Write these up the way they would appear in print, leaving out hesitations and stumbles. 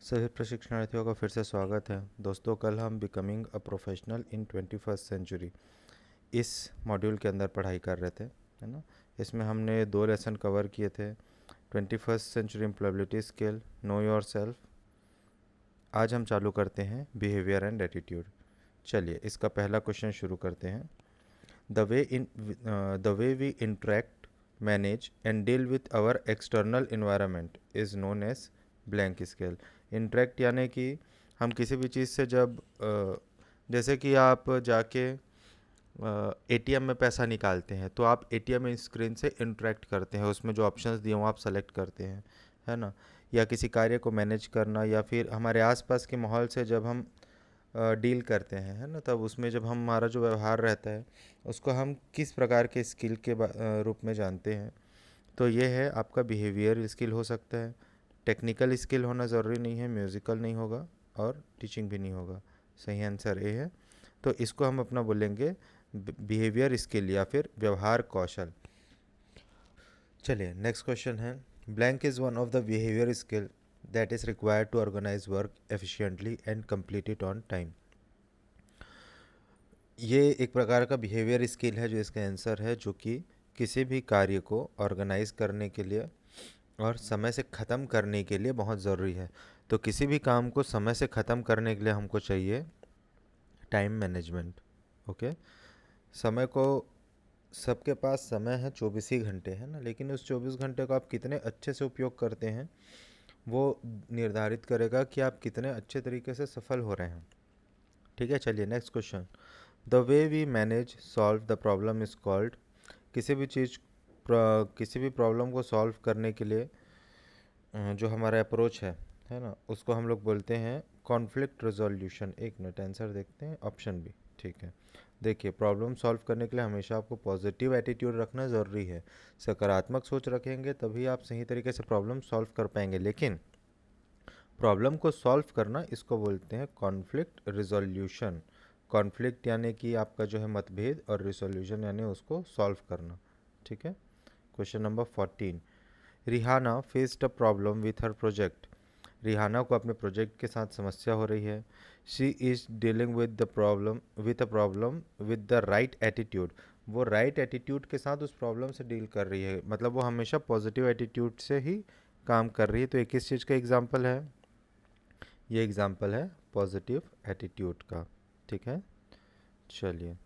सभी प्रशिक्षणार्थियों का फिर से स्वागत है। दोस्तों, कल हम becoming a professional in 21st century इस मॉड्यूल के अंदर पढ़ाई कर रहे थे, है ना। इसमें हमने 2 लेसन कवर किए थे। 21st century employability skill, know your self. आज हम चालू करते हैं बिहेवियर एंड एटीट्यूड। चलिए इसका पहला क्वेश्चन शुरू करते हैं। The way we interact, manage and deal with our external environment is known as blank scale. Interact यानी कि हम किसी भी चीज़ से जब जैसे कि आप जाके एटीएम में पैसा निकालते हैं तो आप एटीएम स्क्रीन से इंटरेक्ट करते हैं, उसमें जो ऑप्शंस दिए वो आप सेलेक्ट करते हैं, है ना। या किसी कार्य को मैनेज करना, या फिर हमारे आसपास के माहौल से जब हम डील करते हैं, है ना, तब उसमें जब हमारा जो व्यवहार रहता है उसको हम किस प्रकार के स्किल के रूप में जानते हैं। तो ये है आपका बिहेवियर स्किल हो सकता है। टेक्निकल स्किल होना ज़रूरी नहीं है, म्यूज़िकल नहीं होगा और टीचिंग भी नहीं होगा। सही आंसर ए है। तो इसको हम अपना बोलेंगे बिहेवियर स्किल या फिर व्यवहार कौशल। चलिए नेक्स्ट क्वेश्चन है, blank is one of the behaviour skill that is required to organise work efficiently and complete it on time. ये एक प्रकार का बिहेवियर स्किल है जो इसका आंसर है, जो कि किसी भी कार्य को ऑर्गेनाइज करने के लिए और समय से ख़त्म करने के लिए बहुत ज़रूरी है। तो किसी भी काम को समय से ख़त्म करने के लिए हमको चाहिए टाइम मैनेजमेंट। ओके, समय को, सबके पास समय है 24 ही घंटे, है ना, लेकिन उस 24 घंटे को आप कितने अच्छे से उपयोग करते हैं वो निर्धारित करेगा कि आप कितने अच्छे तरीके से सफल हो रहे हैं। ठीक है, चलिए next question. The way we manage solve the problem is called. किसी भी प्रॉब्लम को सॉल्व करने के लिए जो हमारा अप्रोच है ना, उसको हम लोग बोलते हैं कॉन्फ्लिक्ट रिजोल्यूशन। एक मिनट, आंसर देखते हैं, ऑप्शन बी। ठीक है, देखिए प्रॉब्लम सॉल्व करने के लिए हमेशा आपको पॉजिटिव एटीट्यूड रखना ज़रूरी है। सकारात्मक सोच रखेंगे तभी आप सही तरीके से प्रॉब्लम सॉल्व कर पाएंगे। लेकिन प्रॉब्लम को सॉल्व करना, इसको बोलते हैं कॉन्फ्लिक्ट रिजोल्यूशन। कॉन्फ्लिक्ट यानी कि आपका जो है मतभेद, और रिजोल्यूशन यानी उसको सॉल्व करना। ठीक है, question number 14। Rihana faced a problem with her project. Rihana को अपने प्रोजेक्ट के साथ समस्या हो रही है। She is dealing with a problem with the right attitude. वो राइट एटीट्यूड के साथ उस प्रॉब्लम से डील कर रही है, मतलब वो हमेशा पॉजिटिव एटीट्यूड से ही काम कर रही है। तो ये किस चीज़ का एग्जाम्पल है? ये एग्जाम्पल है पॉजिटिव एटीट्यूड का। ठीक है, चलिए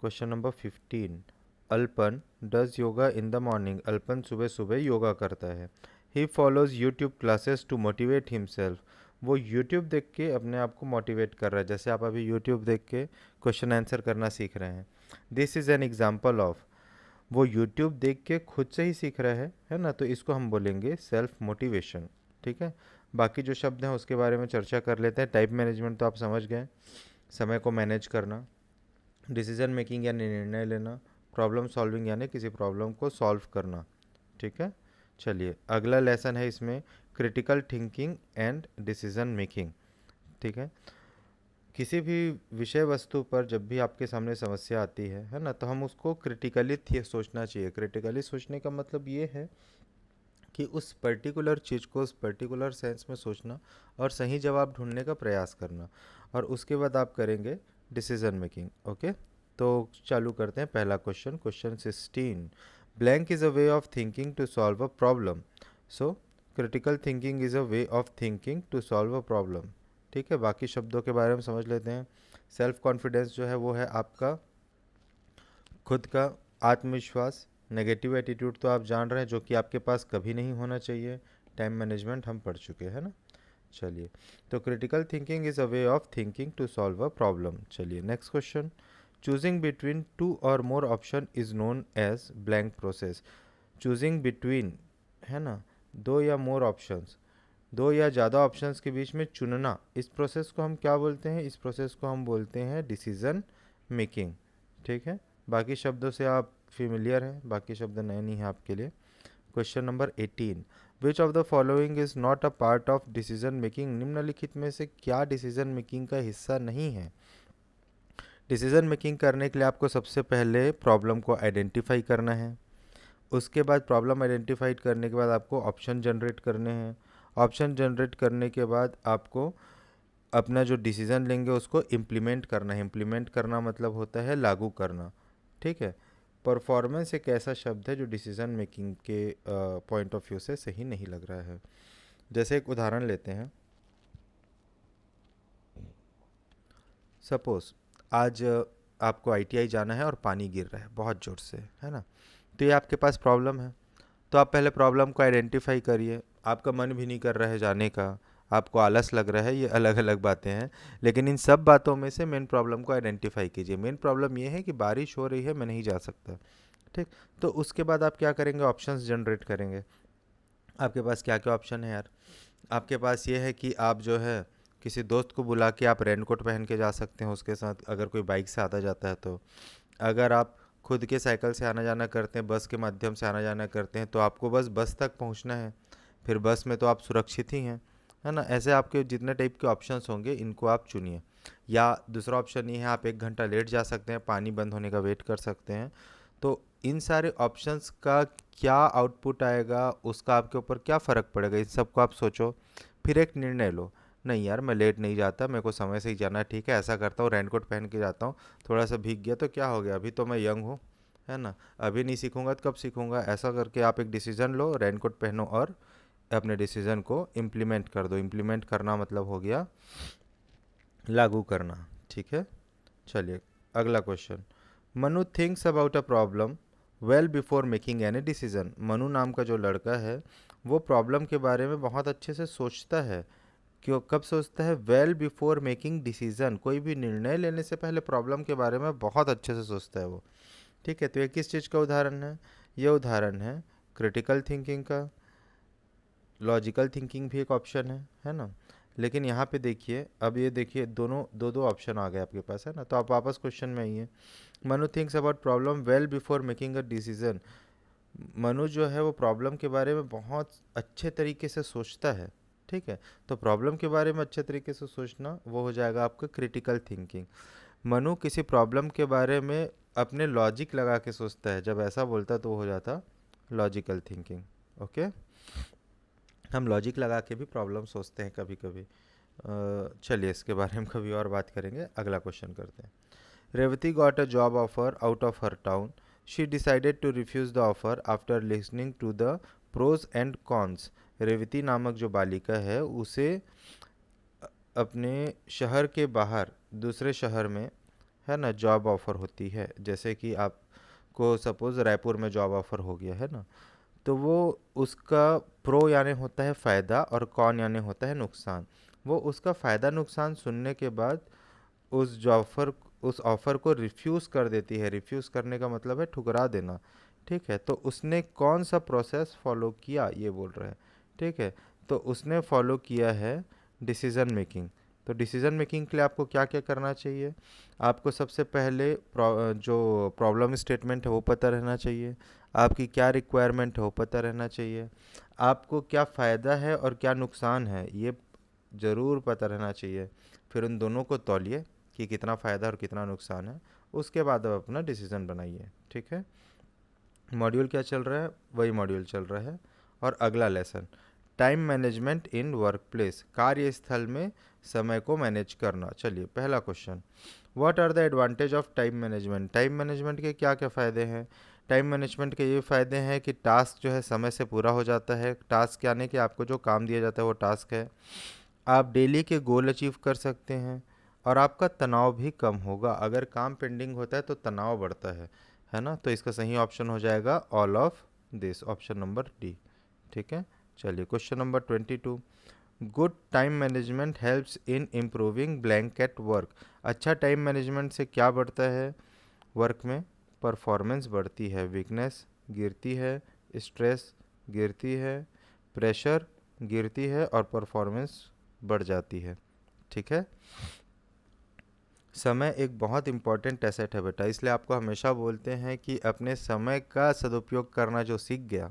question number 15। Alpan does yoga in the morning. Alpan सुबह सुबह योगा करता है। He follows YouTube classes to motivate himself. वो यूट्यूब देख के अपने आप को मोटिवेट कर रहा है, जैसे आप अभी यूट्यूब देख के क्वेश्चन आंसर करना सीख रहे हैं। This is an example of, वो यूट्यूब देख के खुद से ही सीख रहा है ना, तो इसको हम बोलेंगे सेल्फ मोटिवेशन। ठीक है, बाकी जो शब्द हैं उसके बारे में चर्चा कर लेते हैं। टाइम मैनेजमेंट तो आप समझ गए, समय को मैनेज करना। डिसीजन मेकिंग यानी निर्णय लेना। प्रॉब्लम सॉल्विंग यानी किसी प्रॉब्लम को सॉल्व करना। ठीक है, चलिए अगला लेसन है इसमें critical thinking and decision making. ठीक है, किसी भी विषय वस्तु पर जब भी आपके सामने समस्या आती है ना, तो हम उसको क्रिटिकली सोचना चाहिए। क्रिटिकली सोचने का मतलब ये है कि उस पर्टिकुलर चीज़ को उस पर्टिकुलर सेंस में सोचना और सही जवाब ढूंढने का प्रयास करना, और उसके बाद आप करेंगे डिसीजन मेकिंग। ओके, तो चालू करते हैं पहला question. Question 16। Blank is a way of thinking to solve a problem. So critical thinking is a way of thinking to solve a problem. ठीक है, बाकी शब्दों के बारे में समझ लेते हैं। सेल्फ कॉन्फिडेंस जो है वो है आपका खुद का आत्मविश्वास। नेगेटिव एटीट्यूड तो आप जान रहे हैं, जो कि आपके पास कभी नहीं होना चाहिए। टाइम मैनेजमेंट हम पढ़ चुके हैं ना। चलिए, तो critical thinking is a way of thinking to solve a problem. चलिए next question. Choosing between two और more option is known as blank process. Choosing between, है ना, दो या मोर ऑप्शंस, दो या ज़्यादा ऑप्शंस के बीच में चुनना, इस प्रोसेस को हम क्या बोलते हैं? इस प्रोसेस को हम बोलते हैं डिसीजन मेकिंग। ठीक है, बाकी शब्दों से आप फेमिलियर हैं, बाकी शब्द नए नहीं हैं आपके लिए। Question number 18। Which of the following is not a part of decision making. निम्नलिखित में से क्या डिसीजन मेकिंग का हिस्सा नहीं है? डिसीजन मेकिंग करने के लिए आपको सबसे पहले प्रॉब्लम को आइडेंटिफाई करना है। उसके बाद प्रॉब्लम आइडेंटिफाइड करने के बाद आपको ऑप्शन जनरेट करने हैं। ऑप्शन जनरेट करने के बाद आपको अपना जो डिसीज़न लेंगे उसको इम्प्लीमेंट करना है। इम्प्लीमेंट करना मतलब होता है लागू करना, ठीक है। परफॉर्मेंस एक ऐसा शब्द है जो डिसीज़न मेकिंग के पॉइंट ऑफ व्यू से सही नहीं लग रहा है। जैसे एक उदाहरण लेते हैं, सपोज़ आज आपको आईटीआई जाना है और पानी गिर रहा है बहुत ज़ोर से, है ना। तो ये आपके पास प्रॉब्लम है, तो आप पहले प्रॉब्लम को आइडेंटिफाई करिए। आपका मन भी नहीं कर रहा है जाने का, आपको आलस लग रहा है, ये अलग अलग बातें हैं। लेकिन इन सब बातों में से मेन प्रॉब्लम को आइडेंटिफाई कीजिए। मेन प्रॉब्लम ये है कि बारिश हो रही है, मैं नहीं जा सकता, ठीक। तो उसके बाद आप क्या करेंगे, ऑप्शंस जनरेट करेंगे। आपके पास क्या क्या ऑप्शन है यार? आपके पास ये है कि आप जो है किसी दोस्त को बुला के आप रेनकोट पहन के जा सकते हैं उसके साथ, अगर कोई बाइक से आता जाता है तो। अगर आप खुद के साइकिल से आना जाना करते हैं, बस के माध्यम से आना जाना करते हैं, तो आपको बस बस तक पहुंचना है, फिर बस में तो आप सुरक्षित ही हैं, है ना। ऐसे आपके जितने टाइप के ऑप्शंस होंगे इनको आप चुनिए। या दूसरा ऑप्शन ये है, आप 1 घंटा लेट जा सकते हैं, पानी बंद होने का वेट कर सकते हैं। तो इन सारे ऑप्शंस का क्या आउटपुट आएगा, उसका आपके ऊपर क्या फ़र्क पड़ेगा, इन सबको आप सोचो, फिर एक निर्णय लो। नहीं यार, मैं लेट नहीं जाता, मेरे को समय से ही जाना है, ठीक है, ऐसा करता हूँ, रेनकोट पहन के जाता हूँ। थोड़ा सा भीग गया तो क्या हो गया, अभी तो मैं यंग हूँ, है ना। अभी नहीं सीखूंगा तो कब सीखूंगा। ऐसा करके आप एक डिसीज़न लो, रेनकोट पहनो और अपने डिसीज़न को इम्प्लीमेंट कर दो। इम्प्लीमेंट करना मतलब हो गया लागू करना, ठीक है। चलिए अगला question. Manu thinks about a problem well before making any decision. Manu नाम का जो लड़का है वो प्रॉब्लम के बारे में बहुत अच्छे से सोचता है। क्यों, कब सोचता है? वेल बिफोर मेकिंग डिसीजन, कोई भी निर्णय लेने से पहले प्रॉब्लम के बारे में बहुत अच्छे से सोचता है वो, ठीक है। तो ये किस चीज़ का उदाहरण है? ये उदाहरण है क्रिटिकल थिंकिंग का। लॉजिकल थिंकिंग भी एक ऑप्शन है ना। लेकिन यहाँ पे देखिए, अब ये देखिए दोनों दो दो ऑप्शन आ गए आपके पास, है ना। तो आप वापस क्वेश्चन में आइए। Manu thinks about problem well before making a decision. Manu जो है वो प्रॉब्लम के बारे में बहुत अच्छे तरीके से सोचता है, ठीक है। तो प्रॉब्लम के बारे में अच्छे तरीके से सोचना वो हो जाएगा आपका क्रिटिकल थिंकिंग। मनु किसी प्रॉब्लम के बारे में अपने लॉजिक लगा के सोचता है, जब ऐसा बोलता है तो वो हो जाता लॉजिकल थिंकिंग, ओके। हम लॉजिक लगा के भी प्रॉब्लम सोचते हैं कभी कभी। चलिए इसके बारे में कभी और बात करेंगे। अगला क्वेश्चन करते हैं। Revathi got a job offer out of her town. She decided to refuse the offer after listening to the pros and cons. Revathi नामक जो बालिका है उसे अपने शहर के बाहर दूसरे शहर में, है ना, जॉब ऑफर होती है। जैसे कि आपको सपोज़ रायपुर में जॉब ऑफर हो गया, है ना। तो वो उसका प्रो यानी होता है फ़ायदा और कॉन यानी होता है नुकसान। वो उसका फ़ायदा नुकसान सुनने के बाद उस ऑफ़र को रिफ्यूज़ कर देती है। रिफ्यूज़ करने का मतलब है ठुकरा देना, ठीक है। तो उसने कौन सा प्रोसेस फॉलो किया ये बोल रहा है, ठीक है। तो उसने फॉलो किया है डिसीज़न मेकिंग। तो डिसीज़न मेकिंग के लिए आपको क्या क्या करना चाहिए? आपको सबसे पहले जो प्रॉब्लम स्टेटमेंट है वो पता रहना चाहिए। आपकी क्या रिक्वायरमेंट है वो पता रहना चाहिए। आपको क्या फ़ायदा है और क्या नुकसान है ये ज़रूर पता रहना चाहिए। फिर उन दोनों को तौलिए कि कितना फ़ायदा और कितना नुकसान है। उसके बाद आप अपना डिसीज़न बनाइए, ठीक है। मॉड्यूल क्या चल रहा है? वही मॉड्यूल चल रहा है। और अगला lesson, time management in work place. कार्यस्थल में समय को मैनेज करना। चलिए पहला question, what are the advantage of time management. Time management के क्या क्या फ़ायदे हैं? टाइम मैनेजमेंट के ये फ़ायदे हैं कि टास्क जो है समय से पूरा हो जाता है। टास्क यानी कि आपको जो काम दिया जाता है वो टास्क है। आप डेली के गोल अचीव कर सकते हैं और आपका तनाव भी कम होगा। अगर काम पेंडिंग होता है तो तनाव बढ़ता है ना। तो इसका सही ऑप्शन हो जाएगा all of this, option number D, ठीक है। चलिए question number 22, good time management helps in improving blank at work. अच्छा टाइम मैनेजमेंट से क्या बढ़ता है वर्क में? परफॉर्मेंस बढ़ती है, वीकनेस गिरती है, स्ट्रेस गिरती है, प्रेशर गिरती है और परफॉर्मेंस बढ़ जाती है, ठीक है। समय एक बहुत इम्पॉर्टेंट एसेट है बेटा, इसलिए आपको हमेशा बोलते हैं कि अपने समय का सदुपयोग करना जो सीख गया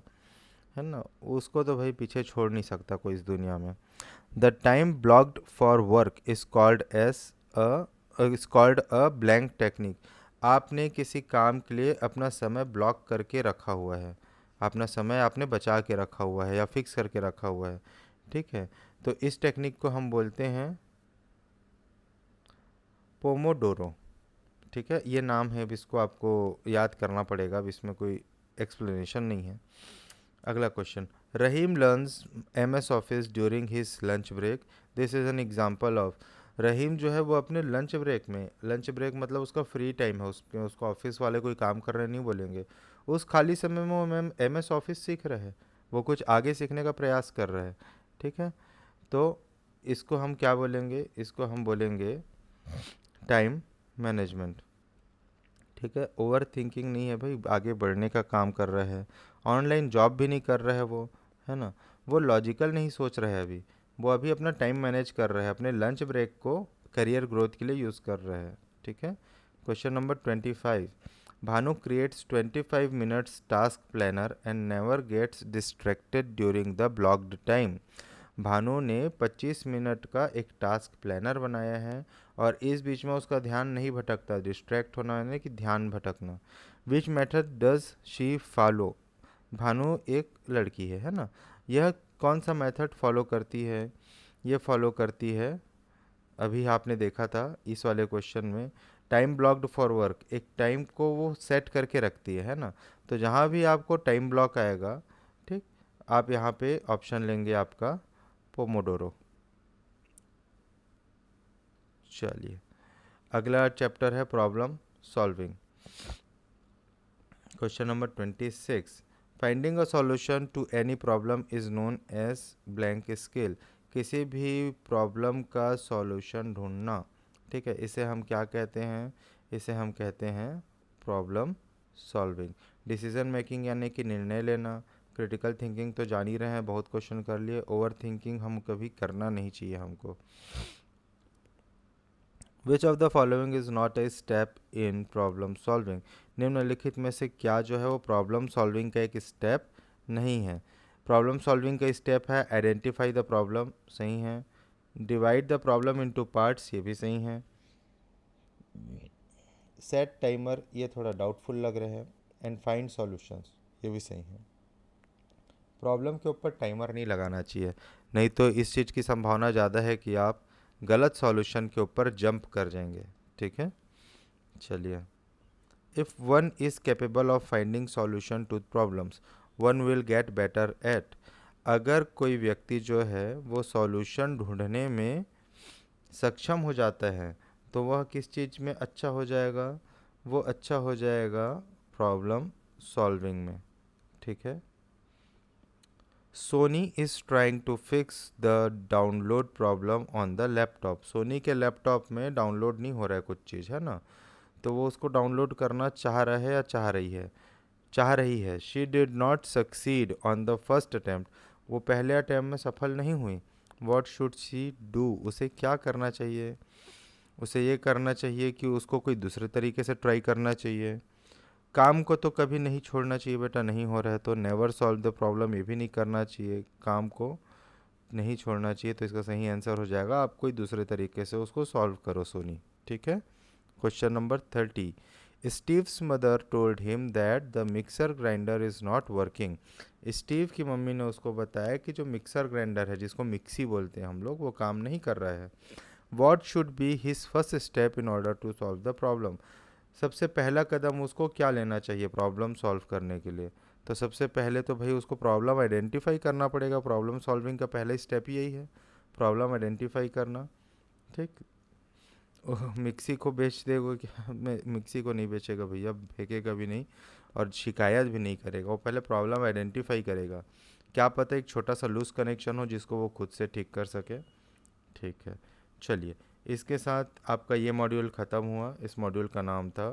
है ना, उसको तो भाई पीछे छोड़ नहीं सकता कोई इस दुनिया में। The time blocked for work is called a blank technique. आपने किसी काम के लिए अपना समय ब्लॉक करके रखा हुआ है, अपना समय आपने बचा के रखा हुआ है या फिक्स करके रखा हुआ है, ठीक है। तो इस टेक्निक को हम बोलते हैं पोमोडोरो। ठीक है, ये नाम है, अब इसको आपको याद करना पड़ेगा, अब इसमें कोई एक्सप्लेनेशन नहीं है। अगला question, Rahim learns MS office during his lunch break, this is an example of. Rahim जो है वो अपने लंच ब्रेक में, लंच ब्रेक मतलब उसका फ्री टाइम है, उसमें उसको ऑफिस वाले कोई काम कर रहे नहीं बोलेंगे, उस खाली समय में वो मैम MS ऑफिस सीख रहे हैं, वो कुछ आगे सीखने का प्रयास कर रहे हैं। ठीक है, तो इसको हम क्या बोलेंगे, इसको हम बोलेंगे टाइम मैनेजमेंट। ठीक है, ओवर थिंकिंग नहीं है भाई, आगे बढ़ने का काम कर रहा है, ऑनलाइन जॉब भी नहीं कर रहा है वो, है ना, वो लॉजिकल नहीं सोच रहा है अभी, वो अभी अपना टाइम मैनेज कर रहा है, अपने लंच ब्रेक को करियर ग्रोथ के लिए यूज़ कर रहा है। ठीक है, question number 25, Bhanu creates 25 minutes task planner and never gets distracted during the blocked time. Bhanu ने 25 मिनट का एक टास्क प्लानर बनाया है और इस बीच में उसका ध्यान नहीं भटकता, डिस्ट्रैक्ट होना यानी कि ध्यान भटकना। Which method does she follow, Bhanu एक लड़की है ना, यह कौन सा मेथड फॉलो करती है, ये फॉलो करती है, अभी आपने देखा था इस वाले क्वेश्चन में, टाइम ब्लॉक्ड फॉर वर्क, एक टाइम को वो सेट करके रखती है ना, तो जहाँ भी आपको टाइम ब्लॉक आएगा, ठीक, आप यहाँ पे ऑप्शन लेंगे आपका पोमोडोरो। चलिए, अगला चैप्टर है problem solving. Question number 26, finding a solution to any problem is known as blank scale, किसी भी प्रॉब्लम का सॉल्यूशन ढूंढना। ठीक है, इसे हम क्या कहते हैं, इसे हम कहते हैं प्रॉब्लम सॉल्विंग। डिसीजन मेकिंग यानी कि निर्णय लेना, क्रिटिकल थिंकिंग तो जान ही रहे हैं, बहुत क्वेश्चन कर लिए, ओवर थिंकिंग हम कभी करना नहीं चाहिए हमको। Which of the following is not a step in problem solving, निम्नलिखित में से क्या जो है वो प्रॉब्लम सॉल्विंग का एक स्टेप नहीं है। प्रॉब्लम सॉल्विंग का स्टेप है आइडेंटिफाई द प्रॉब्लम, सही है, divide the problem into parts, ये भी सही है, सेट टाइमर, ये थोड़ा डाउटफुल लग रहे हैं, एंड फाइंड सॉल्यूशंस, ये भी सही है। प्रॉब्लम के ऊपर टाइमर नहीं लगाना चाहिए, नहीं तो इस चीज़ की संभावना ज़्यादा है कि आप गलत सॉल्यूशन के ऊपर जंप कर जाएंगे। ठीक है, चलिए, if one is capable of finding solution to problems one will get better at, अगर कोई व्यक्ति जो है वो सॉल्यूशन ढूंढने में सक्षम हो जाता है तो वह किस चीज़ में अच्छा हो जाएगा, वो अच्छा हो जाएगा प्रॉब्लम सॉल्विंग में। ठीक है, Soni is trying to fix the download problem on the laptop, Soni के लैपटॉप में डाउनलोड नहीं हो रहा है कुछ चीज़, है ना, तो वो उसको डाउनलोड करना चाह रहा है या चाह रही है, चाह रही है। She did not succeed on the first attempt, वो पहले अटैम्प्ट में सफल नहीं हुई। वॉट शुड शी डू, उसे क्या करना चाहिए, उसे ये करना चाहिए कि उसको कोई दूसरे तरीके से ट्राई करना चाहिए। काम को तो कभी नहीं छोड़ना चाहिए बेटा, नहीं हो रहा है तो नेवर सॉल्व द प्रॉब्लम, ये भी नहीं करना चाहिए, काम को नहीं छोड़ना चाहिए, तो इसका सही आंसर हो जाएगा आप कोई दूसरे तरीके से उसको सॉल्व करो सोनी। ठीक है, question number 30, Steve's mother told him that the mixer grinder is not working, Steve की मम्मी ने उसको बताया कि जो मिक्सर ग्राइंडर है, जिसको मिक्सी बोलते हैं हम लोग, वो काम नहीं कर रहा है। What should be his first step in order to solve the problem, सबसे पहला कदम उसको क्या लेना चाहिए प्रॉब्लम सॉल्व करने के लिए, तो सबसे पहले तो भाई उसको प्रॉब्लम आइडेंटिफाई करना पड़ेगा, प्रॉब्लम सॉल्विंग का पहला स्टेप यही है, प्रॉब्लम आइडेंटिफाई करना। ठीक, मिक्सी को बेच देगा क्या, मिक्सी को नहीं बेचेगा भैया, फेंकेगा भी नहीं और शिकायत भी नहीं करेगा, वो पहले प्रॉब्लम आइडेंटिफाई करेगा, क्या पता एक छोटा सा लूज कनेक्शन हो जिसको वो खुद से ठीक कर सके। ठीक है, चलिए, इसके साथ आपका ये मॉड्यूल ख़त्म हुआ, इस मॉड्यूल का नाम था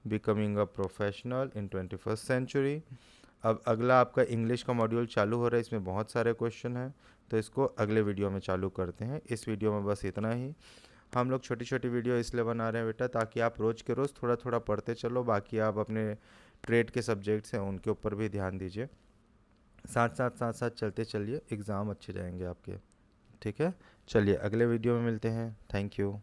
becoming a professional in 21st century. अब अगला आपका इंग्लिश का मॉड्यूल चालू हो रहा है, इसमें बहुत सारे क्वेश्चन हैं, तो इसको अगले वीडियो में चालू करते हैं। इस वीडियो में बस इतना ही, हम लोग छोटी छोटी वीडियो इसलिए बना रहे हैं बेटा ताकि आप रोज़ के रोज़ थोड़ा थोड़ा पढ़ते चलो, बाकी आप अपने ट्रेड के सब्जेक्ट्स हैं उनके ऊपर भी ध्यान दीजिए, साथ साथ चलते चलिए, एग्ज़ाम अच्छे जाएंगे आपके। ठीक है, चलिए अगले वीडियो में मिलते हैं, थैंक यू।